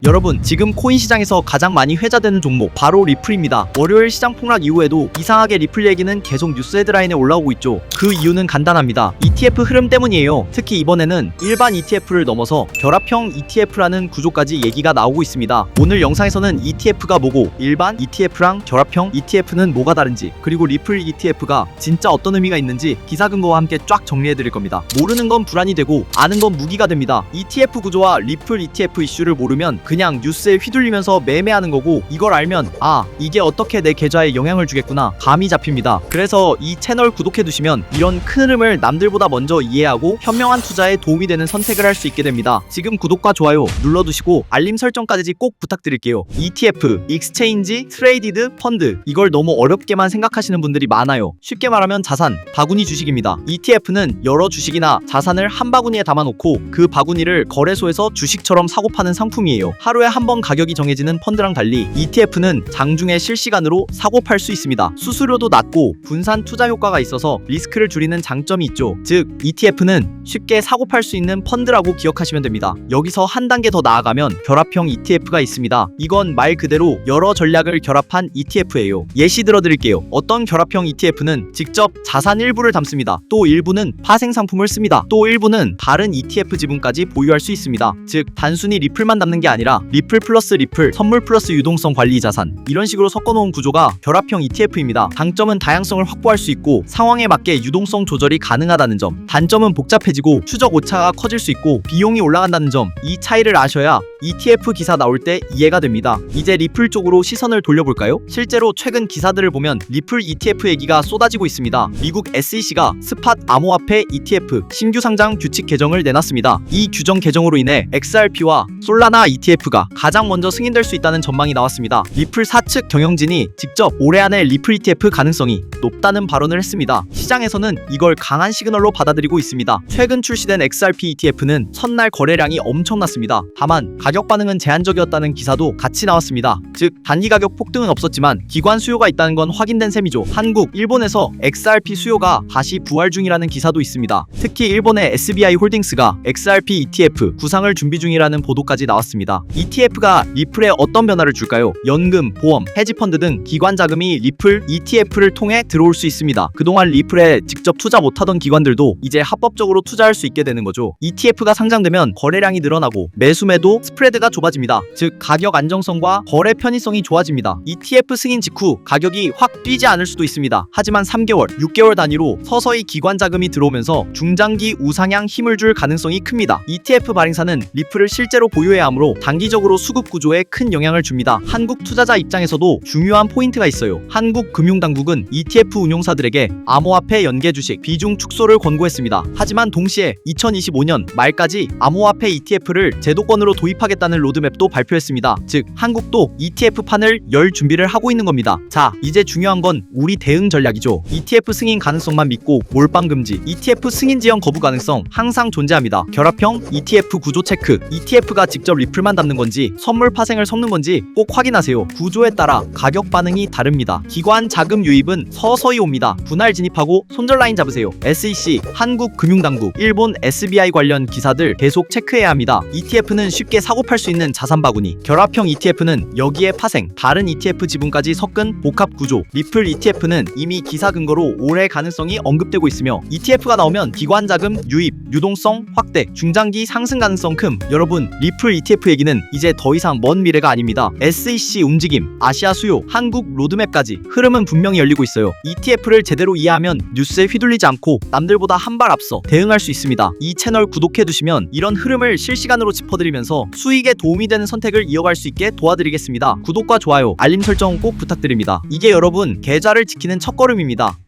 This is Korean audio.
여러분, 지금 코인 시장에서 가장 많이 회자되는 종목 바로 리플입니다. 월요일 시장 폭락 이후에도 이상하게 리플 얘기는 계속 뉴스 헤드라인에 올라오고 있죠. 그 이유는 간단합니다. ETF 흐름 때문이에요. 특히 이번에는 일반 ETF를 넘어서 결합형 ETF라는 구조까지 얘기가 나오고 있습니다. 오늘 영상에서는 ETF가 뭐고 일반 ETF랑 결합형 ETF는 뭐가 다른지, 그리고 리플 ETF가 진짜 어떤 의미가 있는지 기사 근거와 함께 쫙 정리해드릴 겁니다. 모르는 건 불안이 되고 아는 건 무기가 됩니다. ETF 구조와 리플 ETF 이슈를 모르면 그냥 뉴스에 휘둘리면서 매매하는 거고, 이걸 알면 이게 어떻게 내 계좌에 영향을 주겠구나 감이 잡힙니다. 그래서 이 채널 구독해두시면 이런 큰 흐름을 남들보다 먼저 이해하고 현명한 투자에 도움이 되는 선택을 할 수 있게 됩니다. 지금 구독과 좋아요 눌러두시고 알림 설정까지 꼭 부탁드릴게요. ETF, Exchange Traded Fund, 이걸 너무 어렵게만 생각하시는 분들이 많아요. 쉽게 말하면 자산, 바구니 주식입니다. ETF는 여러 주식이나 자산을 한 바구니에 담아놓고 그 바구니를 거래소에서 주식처럼 사고 파는 상품이에요. 하루에 한 번 가격이 정해지는 펀드랑 달리 ETF는 장중에 실시간으로 사고 팔 수 있습니다. 수수료도 낮고 분산 투자 효과가 있어서 리스크를 줄이는 장점이 있죠. 즉 ETF는 쉽게 사고 팔 수 있는 펀드라고 기억하시면 됩니다. 여기서 한 단계 더 나아가면 결합형 ETF가 있습니다. 이건 말 그대로 여러 전략을 결합한 ETF예요. 예시 들어드릴게요. 어떤 결합형 ETF는 직접 자산 일부를 담습니다. 또 일부는 파생 상품을 씁니다. 또 일부는 다른 ETF 지분까지 보유할 수 있습니다. 즉 단순히 리플만 담는 게 아니라 리플 플러스 리플, 선물 플러스 유동성 관리 자산, 이런 식으로 섞어놓은 구조가 결합형 ETF입니다. 장점은 다양성을 확보할 수 있고 상황에 맞게 유동성 조절이 가능하다는 점, 단점은 복잡해지고 추적 오차가 커질 수 있고 비용이 올라간다는 점, 이 차이를 아셔야 ETF 기사 나올 때 이해가 됩니다. 이제 리플 쪽으로 시선을 돌려볼까요? 실제로 최근 기사들을 보면 리플 ETF 얘기가 쏟아지고 있습니다. 미국 SEC가 스팟 암호화폐 ETF 신규 상장 규칙 개정을 내놨습니다. 이 규정 개정으로 인해 XRP와 솔라나 ETF가 가장 먼저 승인될 수 있다는 전망이 나왔습니다. 리플 사측 경영진이 직접 올해 안에 리플 ETF 가능성이 높다는 발언을 했습니다. 시장에서는 이걸 강한 시그널로 받아들이고 있습니다. 최근 출시된 XRP ETF는 첫날 거래량이 엄청났습니다. 다만 가격 반응은 제한적이었다는 기사도 같이 나왔습니다. 즉 단기 가격 폭등은 없었지만 기관 수요가 있다는 건 확인된 셈이죠. 한국, 일본에서 XRP 수요가 다시 부활 중이라는 기사도 있습니다. 특히 일본의 SBI 홀딩스가 XRP ETF 구상을 준비 중이라는 보도까지 나왔습니다. ETF가 리플에 어떤 변화를 줄까요? 연금, 보험, 헤지펀드 등 기관 자금이 리플 ETF를 통해 들어올 수 있습니다. 그동안 리플에 직접 투자 못하던 기관들도 이제 합법적으로 투자할 수 있게 되는 거죠. ETF가 상장되면 거래량이 늘어나고 매수매도 스프레드가 좁아집니다. 즉 가격 안정성과 거래 편의성이 좋아집니다. ETF 승인 직후 가격이 확 뛰지 않을 수도 있습니다. 하지만 3개월, 6개월 단위로 서서히 기관 자금이 들어오면서 중장기 우상향 힘을 줄 가능성이 큽니다. ETF 발행사는 리플을 실제로 보유해야 하므로 단기적으로 수급 구조에 큰 영향을 줍니다. 한국 투자자 입장에서도 중요한 포인트가 있어요. 한국금융당국은 ETF 운용사들에게 암호화폐 연계 주식 비중 축소를 권고했습니다. 하지만 동시에 2025년 말까지 암호화폐 ETF를 제도권으로 도입하겠다는 로드맵도 발표했습니다. 즉 한국도 ETF판을 열 준비를 하고 있는 겁니다. 자, 이제 중요한 건 우리 대응 전략이죠. ETF 승인 가능성만 믿고 몰빵 금지, ETF 승인 지연 거부 가능성 항상 존재합니다. 결합형 ETF 구조 체크, ETF가 직접 리플만 담는 건지 선물 파생을 섞는 건지 꼭 확인하세요. 구조에 따라 가격 반응이 다릅니다. 기관 자금 유입은 서서히 옵니다. 분할 진입하고 손절 라인 잡으세요. SEC, 한국금융당국, 일본 SBI 관련 기사들 계속 체크해야 합니다. ETF는 쉽게 사고 팔 수 있는 자산 바구니, 결합형 ETF는 여기에 파생, 다른 ETF 지분까지 섞은 복합 구조, 리플 ETF는 이미 기사 근거로 올해 가능성이 언급되고 있으며 ETF가 나오면 기관 자금 유입, 유동성 확대, 중장기 상승 가능성 큼. 여러분, 리플 ETF 얘기는 이제 더 이상 먼 미래가 아닙니다. SEC 움직임, 아시아 수요, 한국 로드맵까지 흐름은 분명히 열리고 있어요. ETF를 제대로 이해하면 뉴스에 휘둘리지 않고 남들보다 한 발 앞서 대응할 수 있습니다. 이 채널 구독해두시면 이런 흐름을 실시간으로 짚어드리면서 수익에 도움이 되는 선택을 이어갈 수 있게 도와드리겠습니다. 구독과 좋아요, 알림 설정 꼭 부탁드립니다. 이게 여러분 계좌를 지키는 첫걸음입니다.